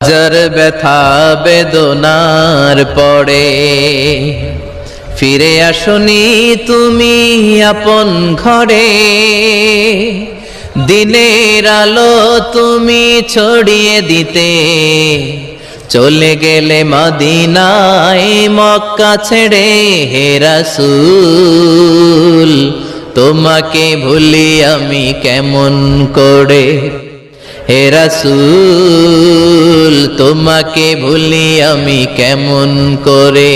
হাজার ব্যথা বেদনার পরে ফিরে আসনি তুমি আপন ঘরে। দিনের আলো তুমি ছড়িয়ে দিতে চলে গেলে মদিনায় মক্কা ছেড়ে। হে রাসূল তোমাকে ভুলি আমি কেমন করে। হে রাসূল তোমাকে ভুলি আমি কেমন করে।